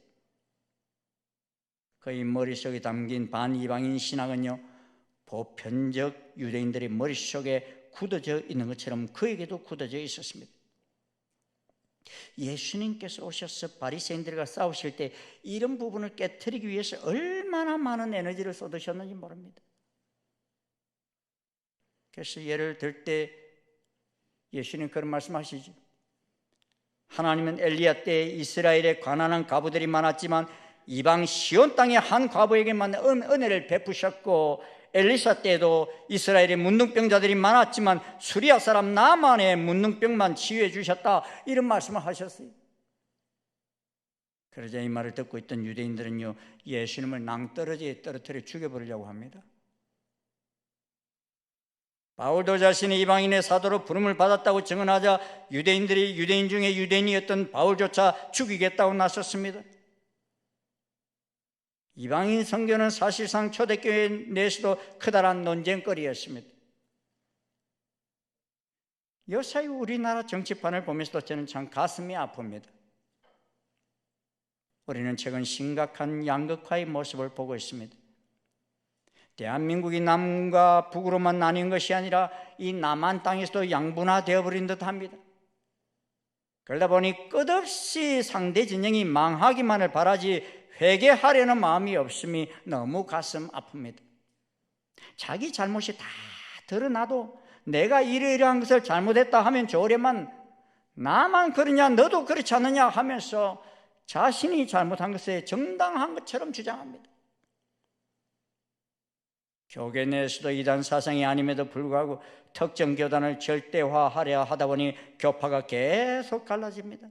그의 머릿속에 담긴 반이방인 신학은요, 보편적 유대인들의 머릿속에 굳어져 있는 것처럼 그에게도 굳어져 있었습니다. 예수님께서 오셔서 바리새인들과 싸우실 때 이런 부분을 깨트리기 위해서 얼마나 많은 에너지를 쏟으셨는지 모릅니다. 그래서 예를 들 때 예수님 그런 말씀하시죠. 하나님은 엘리야 때 이스라엘에 가난한 과부들이 많았지만 이방 시온 땅의 한 과부에게만 은혜를 베푸셨고, 엘리사 때도 이스라엘의 문둥병자들이 많았지만 수리아 사람 나만의 문둥병만 치유해 주셨다, 이런 말씀을 하셨어요. 그러자 이 말을 듣고 있던 유대인들은요, 예수님을 낭떠러지에 떨어뜨려 죽여버리려고 합니다. 바울도 자신이 이방인의 사도로 부름을 받았다고 증언하자 유대인들이 유대인 중에 유대인이었던 바울조차 죽이겠다고 나섰습니다. 이방인 선교는 사실상 초대교회 내에서도 커다란 논쟁거리였습니다. 요사이 우리나라 정치판을 보면서도 저는 참 가슴이 아픕니다. 우리는 최근 심각한 양극화의 모습을 보고 있습니다. 대한민국이 남과 북으로만 나뉜 것이 아니라 이 남한 땅에서도 양분화되어 버린 듯합니다. 그러다 보니 끝없이 상대 진영이 망하기만을 바라지 회개하려는 마음이 없음이 너무 가슴 아픕니다. 자기 잘못이 다 드러나도 내가 이러이러한 것을 잘못했다 하면 좋으려만 나만 그러냐 너도 그렇지 않느냐 하면서 자신이 잘못한 것에 정당한 것처럼 주장합니다. 교계 내에서도 이단 사상이 아님에도 불구하고 특정 교단을 절대화하려 하다 보니 교파가 계속 갈라집니다.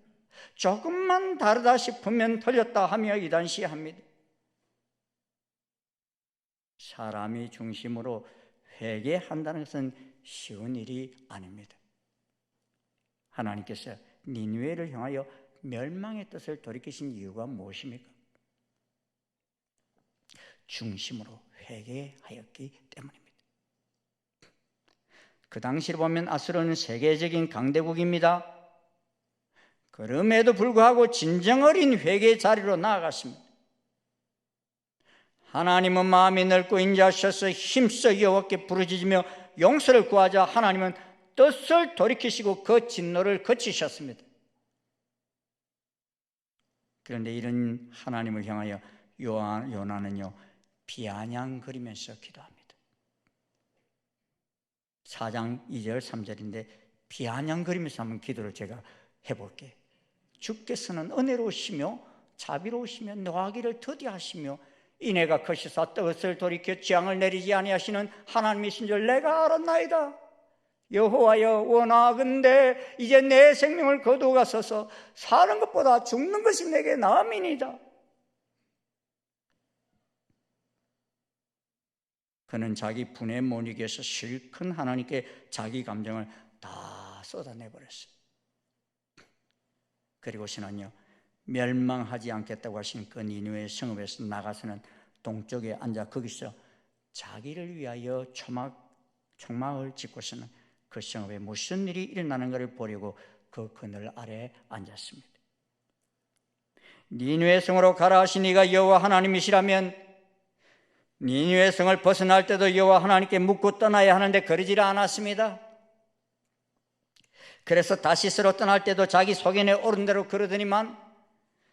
조금만 다르다 싶으면 틀렸다 하며 이단시합니다. 사람이 중심으로 회개한다는 것은 쉬운 일이 아닙니다. 하나님께서 니느웨를 향하여 멸망의 뜻을 돌이키신 이유가 무엇입니까? 중심으로 회개하였기 때문입니다. 그 당시를 보면 아수르는 세계적인 강대국입니다. 그럼에도 불구하고 진정 어린 회개의 자리로 나아갔습니다. 하나님은 마음이 넓고 인자하셔서 힘써 여호와께 부르짖으며 용서를 구하자 하나님은 뜻을 돌이키시고 그 진노를 그치셨습니다. 그런데 이런 하나님을 향하여 요나는요 비아냥거리면서 기도합니다. 4장 2절 3절인데 비아냥거리면서 한번 기도를 제가 해볼게요. 주께서는 은혜로우시며 자비로우시며 노하기를 더디하시며 인애가 크시사 뜻을 돌이켜 재앙을 내리지 아니하시는 하나님이신 줄 내가 알았나이다. 여호와여 원하건대 이제 내 생명을 거두어가소서. 사는 것보다 죽는 것이 내게 나음이니이다. 그는 자기 분에 못 이겨서 실컷 하나님께 자기 감정을 다 쏟아내버렸어요. 그리고서는요 멸망하지 않겠다고 하신 그 니느웨 성읍에서 나가서는 동쪽에 앉아 거기서 자기를 위하여 총막을 짓고서는 그 성읍에 무슨 일이 일어나는 것을 보려고 그 그늘 아래에 앉았습니다. 니느웨 성으로 가라 하신 이가 여호와 하나님이시라면 니느웨 성을 벗어날 때도 여호와 하나님께 묻고 떠나야 하는데 그러지 않았습니다. 그래서 다시스로 떠날 때도 자기 소견에 옳은 대로 그러더니만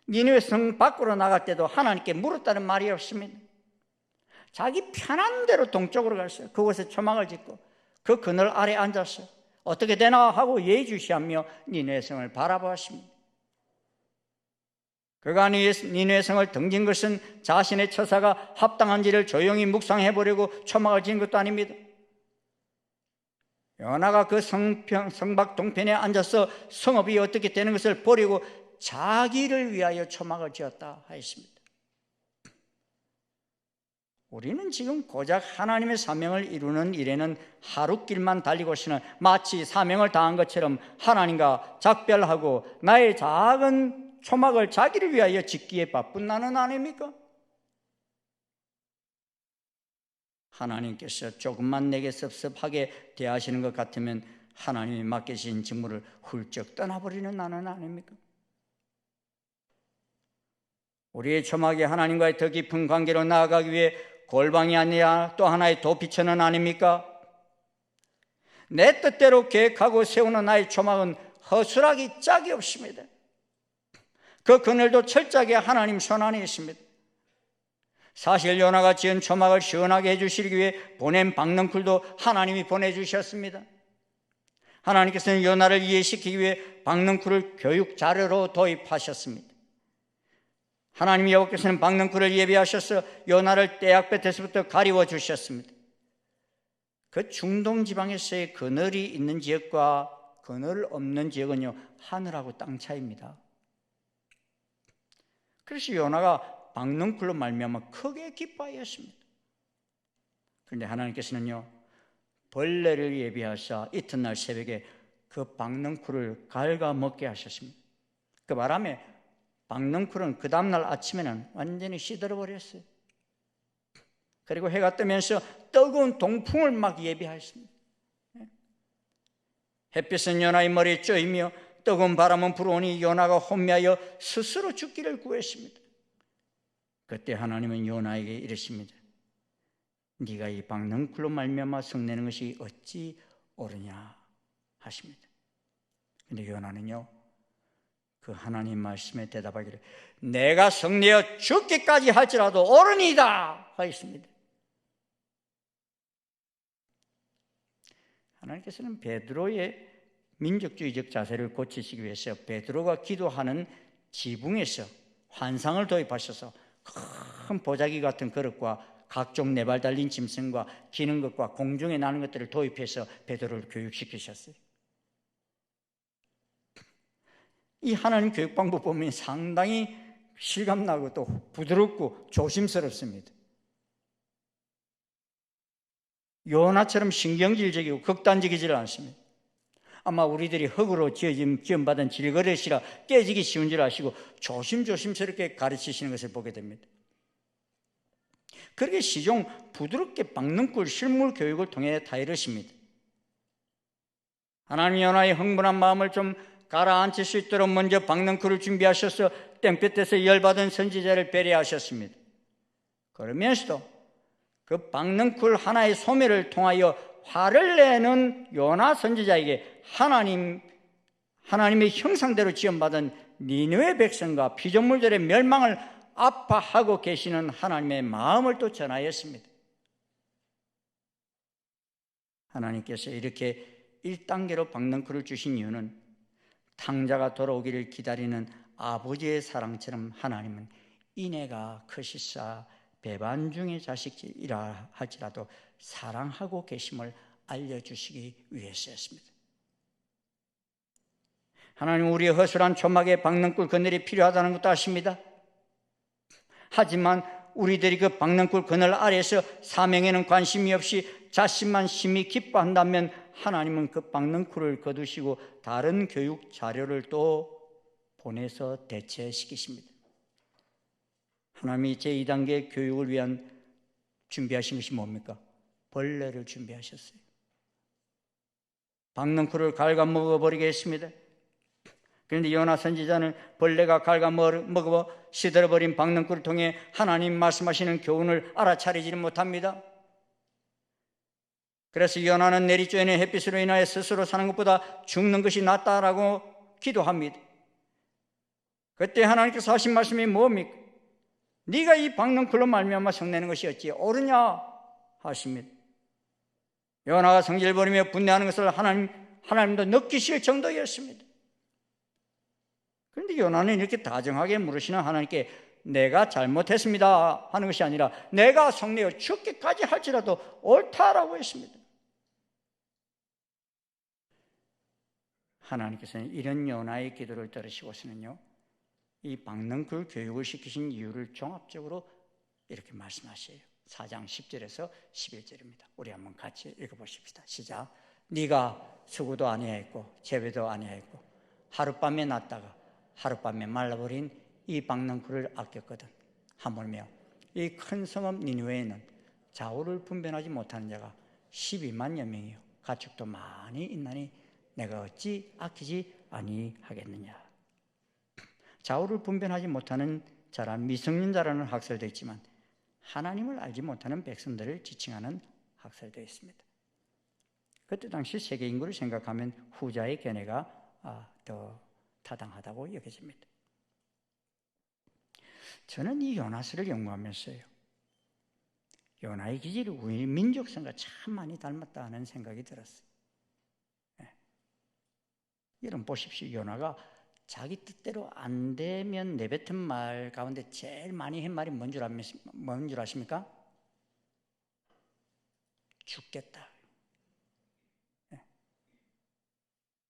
니느웨 성 밖으로 나갈 때도 하나님께 물었다는 말이 없습니다. 자기 편한 대로 동쪽으로 갔어요. 그곳에 초막을 짓고 그 그늘 아래 앉았어요. 어떻게 되나 하고 예의주시하며 니느웨 성을 바라보았습니다. 그가 니느웨 성을 등진 것은 자신의 처사가 합당한지를 조용히 묵상해보려고 초막을 지은 것도 아닙니다. 요나가 그 성밖 동편에 앉아서 성읍이 어떻게 되는 것을 보려고 자기를 위하여 초막을 지었다 하였습니다. 우리는 지금 고작 하나님의 사명을 이루는 일에는 하루길만 달리고 있으나 마치 사명을 다한 것처럼 하나님과 작별하고 나의 작은 초막을 자기를 위하여 짓기에 바쁜 나는 아닙니까? 하나님께서 조금만 내게 섭섭하게 대하시는 것 같으면 하나님이 맡기신 직무를 훌쩍 떠나버리는 나는 아닙니까? 우리의 초막이 하나님과의 더 깊은 관계로 나아가기 위해 골방이 아니라 또 하나의 도피처는 아닙니까? 내 뜻대로 계획하고 세우는 나의 초막은 허술하기 짝이 없습니다. 그 그늘도 철저하게 하나님 손 안에 있습니다. 사실 요나가 지은 초막을 시원하게 해주시기 위해 보낸 박넝쿨도 하나님이 보내주셨습니다. 하나님께서는 요나를 이해시키기 위해 박넝쿨을 교육 자료로 도입하셨습니다. 하나님 여호와께서는 박넝쿨을 예비하셔서 요나를 떼약볕에서부터 가리워 주셨습니다. 그 중동 지방에서의 그늘이 있는 지역과 그늘 없는 지역은요, 하늘하고 땅 차이입니다. 그래서 요나가 박넝쿨로 말미암아 크게 기뻐하였습니다. 그런데 하나님께서는요, 벌레를 예비하사 이튿날 새벽에 그 박넝쿨을 갉아먹게 하셨습니다. 그 바람에 박넝쿨은 그 다음날 아침에는 완전히 시들어버렸어요. 그리고 해가 뜨면서 뜨거운 동풍을 막 예비하였습니다. 햇빛은 요나의 머리에 쬐이며 뜨거운 바람은 불어오니 요나가 혼미하여 스스로 죽기를 구했습니다. 그때 하나님은 요나에게 이르십니다. 네가 이 박넝쿨로 말미암아 성내는 것이 어찌 옳으냐 하십니다. 그런데 요나는요, 그 하나님 말씀에 대답하기를 내가 성내어 죽기까지 할지라도 옳으니이다 하였습니다. 하나님께서는 베드로의 민족주의적 자세를 고치시기 위해서 베드로가 기도하는 지붕에서 환상을 도입하셔서 큰 보자기 같은 그릇과 각종 네발 달린 짐승과 기는 것과 공중에 나는 것들을 도입해서 베드로를 교육시키셨어요. 이 하나님 교육 방법 보면 상당히 실감나고 또 부드럽고 조심스럽습니다. 요나처럼 신경질적이고 극단적이지 않습니다. 아마 우리들이 흙으로 지음받은 질그릇이라 깨지기 쉬운 줄 아시고 조심스럽게 가르치시는 것을 보게 됩니다. 그렇게 시종 부드럽게 박넝쿨 실물 교육을 통해 다 이르십니다. 하나님 요나의 흥분한 마음을 좀 가라앉힐 수 있도록 먼저 박넝쿨을 준비하셔서 땡볕에서 열받은 선지자를 배려하셨습니다. 그러면서도 그 박넝쿨 하나의 소매를 통하여 화를 내는 요나 선지자에게 하나님의 형상대로 지음받은 니느웨 백성과 피조물들의 멸망을 아파하고 계시는 하나님의 마음을 또 전하였습니다. 하나님께서 이렇게 1단계로 박넝쿨을 주신 이유는 탕자가 돌아오기를 기다리는 아버지의 사랑처럼 하나님은 이내가 크시사 배반 중의 자식이라 할지라도 사랑하고 계심을 알려주시기 위해서였습니다. 하나님 우리의 허술한 초막에 박넝쿨 그늘이 필요하다는 것도 아십니다. 하지만 우리들이 그 박넝쿨 그늘 아래에서 사명에는 관심이 없이 자신만 심히 기뻐한다면 하나님은 그 박넝쿨을 거두시고 다른 교육 자료를 또 보내서 대체시키십니다. 하나님이 제2단계 교육을 위한 준비하신 것이 뭡니까? 벌레를 준비하셨어요. 박넝쿨을 갉아먹어버리게 했습니다. 그런데 요나 선지자는 벌레가 갉아먹어 시들어버린 박넝쿨을 통해 하나님 말씀하시는 교훈을 알아차리지는 못합니다. 그래서 요나는 내리쬐는 햇빛으로 인하여 스스로 사는 것보다 죽는 것이 낫다라고 기도합니다. 그때 하나님께서 하신 말씀이 뭡니까? 네가 이 박넝쿨로 말미암아 성내는 것이 어찌 옳으냐 하십니다. 요나가 성질을 벌이며 분내하는 것을 하나님도 느끼실 정도였습니다. 그런데 요나는 이렇게 다정하게 물으시는 하나님께 내가 잘못했습니다 하는 것이 아니라 내가 성내어 죽기까지 할지라도 옳다라고 했습니다. 하나님께서는 이런 요나의 기도를 들으시고서는요, 이 박넝쿨 교육을 시키신 이유를 종합적으로 이렇게 말씀하셔요. 4장 10절에서 11절입니다. 우리 한번 같이 읽어보십시다. 시작. 네가 수고도 아니하였고 재배도 아니하였고 하룻밤에 났다가 하룻밤에 말라버린 이 박넝쿨을 아꼈거든. 하물며 이 큰 성읍 니느웨에는 좌우를 분별하지 못하는 자가 12만여 명이요 가축도 많이 있나니 내가 어찌 아끼지 아니하겠느냐. 좌우를 분별하지 못하는 자란 미성년자라는 학설도 있지만 하나님을 알지 못하는 백성들을 지칭하는 학설도 있습니다. 그때 당시 세계 인구를 생각하면 후자의 견해가 더 타당하다고 여겨집니다. 저는 이 요나서를 연구하면서요, 요나의 기질이 우리 민족성과 참 많이 닮았다 하는 생각이 들었어요. 여러분 보십시오. 요나가 자기 뜻대로 안 되면 내뱉은 말 가운데 제일 많이 한 말이 뭔 줄 아십니까? 죽겠다.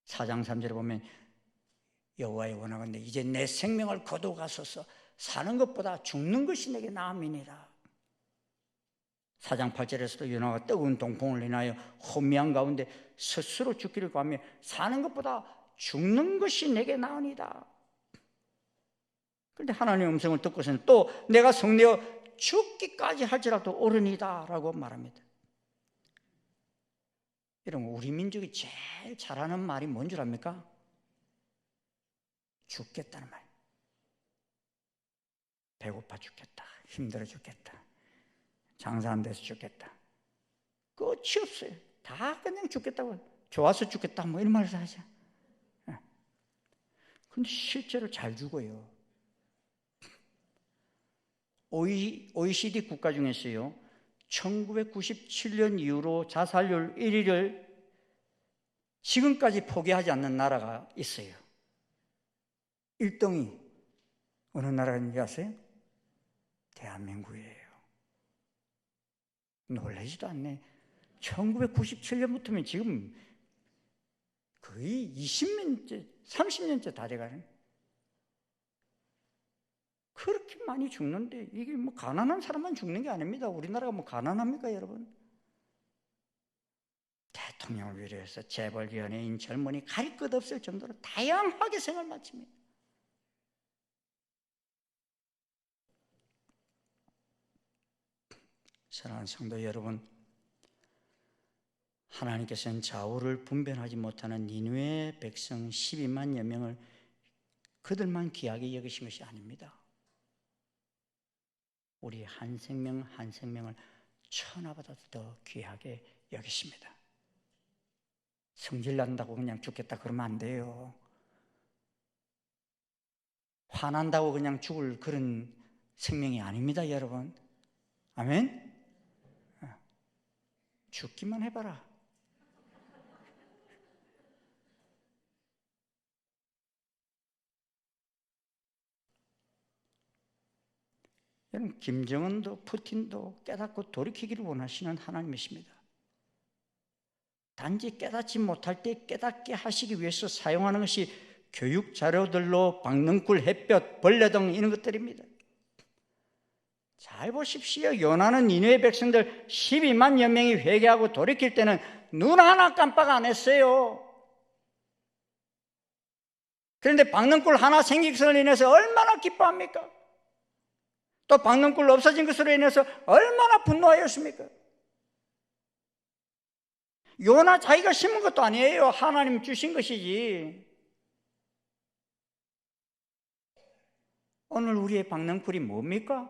4장 3절에 보면 여호와의 원하건대 이제 내 생명을 거두가소서 사는 것보다 죽는 것이 내게 나음이니라. 4장 8절에서도 요나가 뜨거운 동풍을 인하여 혼미한 가운데 스스로 죽기를 구하며 사는 것보다 죽는 것이 내게 나으니다. 그런데 하나님의 음성을 듣고서는 또 내가 성내어 죽기까지 할지라도 옳으니다 라고 말합니다. 여러분 우리 민족이 제일 잘하는 말이 뭔 줄 압니까? 죽겠다는 말. 배고파 죽겠다, 힘들어 죽겠다, 장사 안 돼서 죽겠다, 끝이 없어요. 다 그냥 죽겠다고, 좋아서 죽겠다 뭐 이런 말을 하죠. 근데 실제로 잘 죽어요. OECD 국가 중에서요 1997년 이후로 자살률 1위를 지금까지 포기하지 않는 나라가 있어요. 1등이 어느 나라인지 아세요? 대한민국이에요. 놀라지도 않네. 1997년부터면 지금 거의 20년째, 30년째 다 돼가는. 그렇게 많이 죽는데 이게 뭐 가난한 사람만 죽는 게 아닙니다. 우리나라가 뭐 가난합니까, 여러분? 대통령을 위해서 재벌, 연예인, 젊은이 가릴 것 없을 정도로 다양하게 생을 마칩니다. 사랑하는 성도 여러분, 하나님께서는 좌우를 분별하지 못하는 니느웨 백성 12만여 명을 그들만 귀하게 여기신 것이 아닙니다. 우리 한 생명 한 생명을 천하보다도 더 귀하게 여기십니다. 성질 난다고 그냥 죽겠다 그러면 안 돼요. 화난다고 그냥 죽을 그런 생명이 아닙니다, 여러분. 아멘? 죽기만 해봐라. 여러분, 김정은도 푸틴도 깨닫고 돌이키기를 원하시는 하나님이십니다. 단지 깨닫지 못할 때 깨닫게 하시기 위해서 사용하는 것이 교육 자료들로 박넝쿨, 햇볕, 벌레 등 이런 것들입니다. 잘 보십시오. 요나는 니느웨 백성들 12만여 명이 회개하고 돌이킬 때는 눈 하나 깜빡 안 했어요. 그런데 박넝쿨 하나 생긴 것으로 인해서 얼마나 기뻐합니까? 또 박넝쿨 없어진 것으로 인해서 얼마나 분노하였습니까? 요나 자기가 심은 것도 아니에요. 하나님 주신 것이지. 오늘 우리의 박넝쿨이 뭡니까?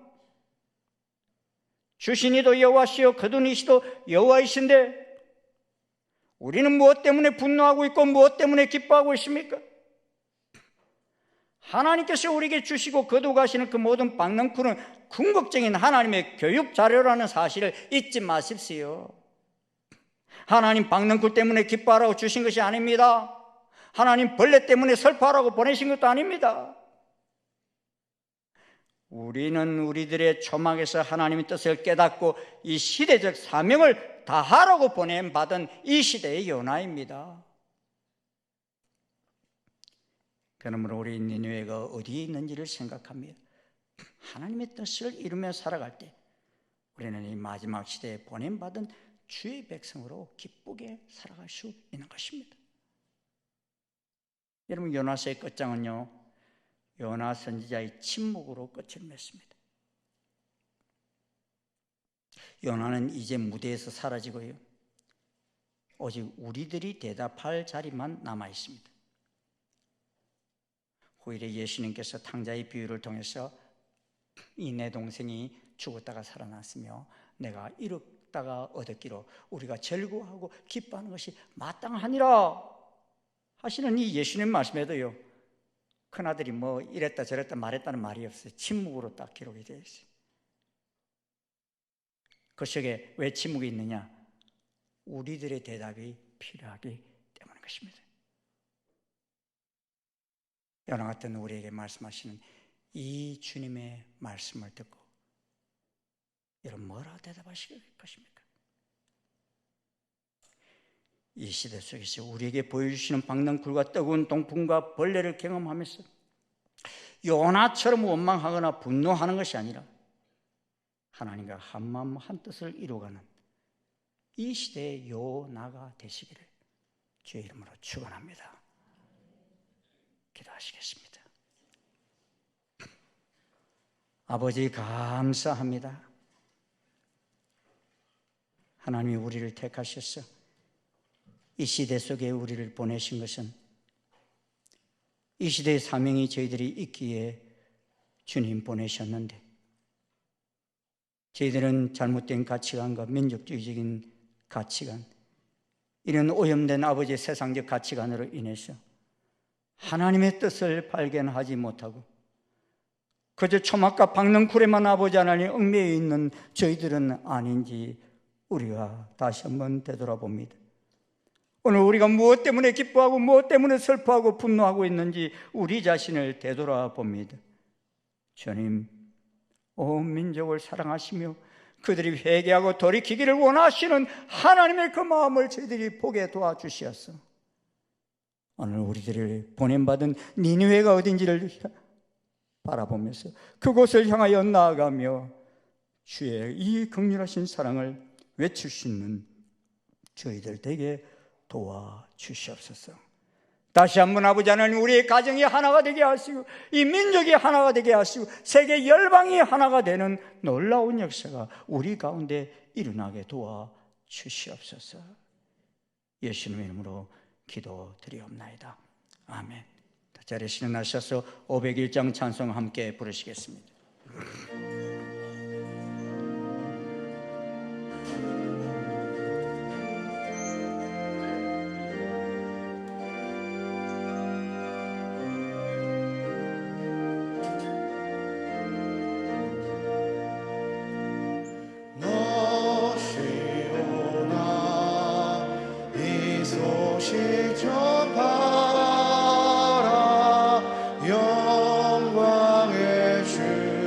주신 이도 여호와시요 거둔 이시도 여호와이신데 우리는 무엇 때문에 분노하고 있고 무엇 때문에 기뻐하고 있습니까? 하나님께서 우리에게 주시고 거두가시는 그 모든 박넝쿨은 궁극적인 하나님의 교육 자료라는 사실을 잊지 마십시오. 하나님 박넝쿨 때문에 기뻐하라고 주신 것이 아닙니다. 하나님 벌레 때문에 슬퍼하라고 보내신 것도 아닙니다. 우리는 우리들의 초막에서 하나님의 뜻을 깨닫고 이 시대적 사명을 다하라고 보냄받은 이 시대의 요나입니다. 그러므로 우리 니느웨가 어디에 있는지를 생각합니다. 하나님의 뜻을 이루며 살아갈 때 우리는 이 마지막 시대에 보냄받은 주의 백성으로 기쁘게 살아갈 수 있는 것입니다. 여러분, 요나서의 끝장은요, 요나 선지자의 침묵으로 끝을 맺습니다. 요나는 이제 무대에서 사라지고요, 오직 우리들이 대답할 자리만 남아 있습니다. 후일에 예수님께서 탕자의 비유를 통해서 이 내 동생이 죽었다가 살아났으며 내가 잃었다가 얻었기로 우리가 즐거워하고 기뻐하는 것이 마땅하니라 하시는 이 예수님 말씀에도요, 큰아들이 뭐 이랬다 저랬다 말했다는 말이 없어요. 침묵으로 딱 기록이 되어 있어요. 그 속에 왜 침묵이 있느냐? 우리들의 대답이 필요하기 때문인 것입니다. 요나 같은 우리에게 말씀하시는 이 주님의 말씀을 듣고 여러분 뭐라 대답하실 것입니까? 이 시대 속에서 우리에게 보여주시는 박넝쿨과 뜨거운 동풍과 벌레를 경험하면서 요나처럼 원망하거나 분노하는 것이 아니라 하나님과 한마음 한뜻을 이루어가는 이 시대의 요나가 되시기를 주의 이름으로 축원합니다. 기도하시겠습니다. 아버지, 감사합니다. 하나님이 우리를 택하셔서 이 시대 속에 우리를 보내신 것은 이 시대의 사명이 저희들이 있기에 주님 보내셨는데, 저희들은 잘못된 가치관과 민족주의적인 가치관, 이런 오염된 아버지의 세상적 가치관으로 인해서 하나님의 뜻을 발견하지 못하고 그저 초막과 박넝쿨에만 아버지 하나님 얽매여 있는 저희들은 아닌지 우리가 다시 한번 되돌아봅니다. 오늘 우리가 무엇 때문에 기뻐하고 무엇 때문에 슬퍼하고 분노하고 있는지 우리 자신을 되돌아봅니다. 주님, 온 민족을 사랑하시며 그들이 회개하고 돌이키기를 원하시는 하나님의 그 마음을 저희들이 보게 도와주시옵소서. 오늘 우리들을 보냄받은 니느웨가 어딘지를 바라보면서 그곳을 향하여 나아가며 주의 이 긍휼하신 사랑을 외칠 수 있는 저희들 되게 도와주시옵소서. 다시 한번 아버지 하나님, 우리의 가정이 하나가 되게 하시고 이 민족이 하나가 되게 하시고 세계 열방이 하나가 되는 놀라운 역사가 우리 가운데 일어나게 도와주시옵소서. 예수님의 이름으로 기도드리옵나이다. 아멘. 자리에 일어나셔서 501장 찬송 함께 부르시겠습니다. 영광의 주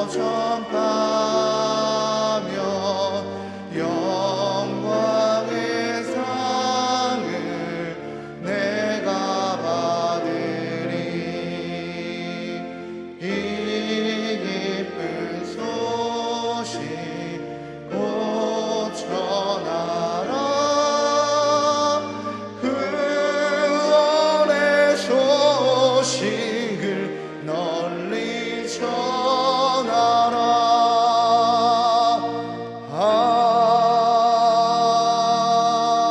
전파하며 영광의 상을 내가 받으리. 이 기쁜 소식 곧 전하라. 구원의 소식을 널리 전하라.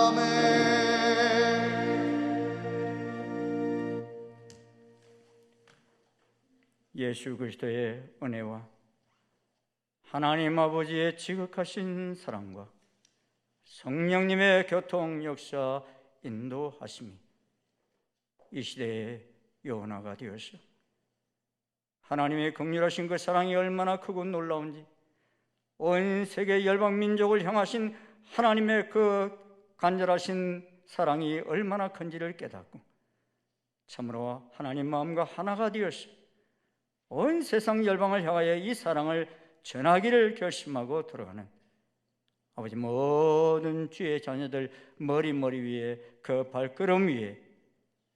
아멘. 예수 그리스도의 은혜와 하나님 아버지의 지극하신 사랑과 성령님의 교통 역사 인도하심이 이 시대의 요나가 되어서 하나님의 긍휼하신 그 사랑이 얼마나 크고 놀라운지 온 세계 열방 민족을 향하신 하나님의 그 간절하신 사랑이 얼마나 큰지를 깨닫고 참으로 하나님 마음과 하나가 되어서 온 세상 열방을 향하여 이 사랑을 전하기를 결심하고 들어가는 아버지 모든 주의 자녀들 머리 위에 그 발걸음 위에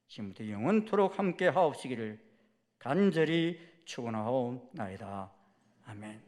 지금부터 영원토록 함께 하옵시기를 간절히 축원하옵나이다. 아멘.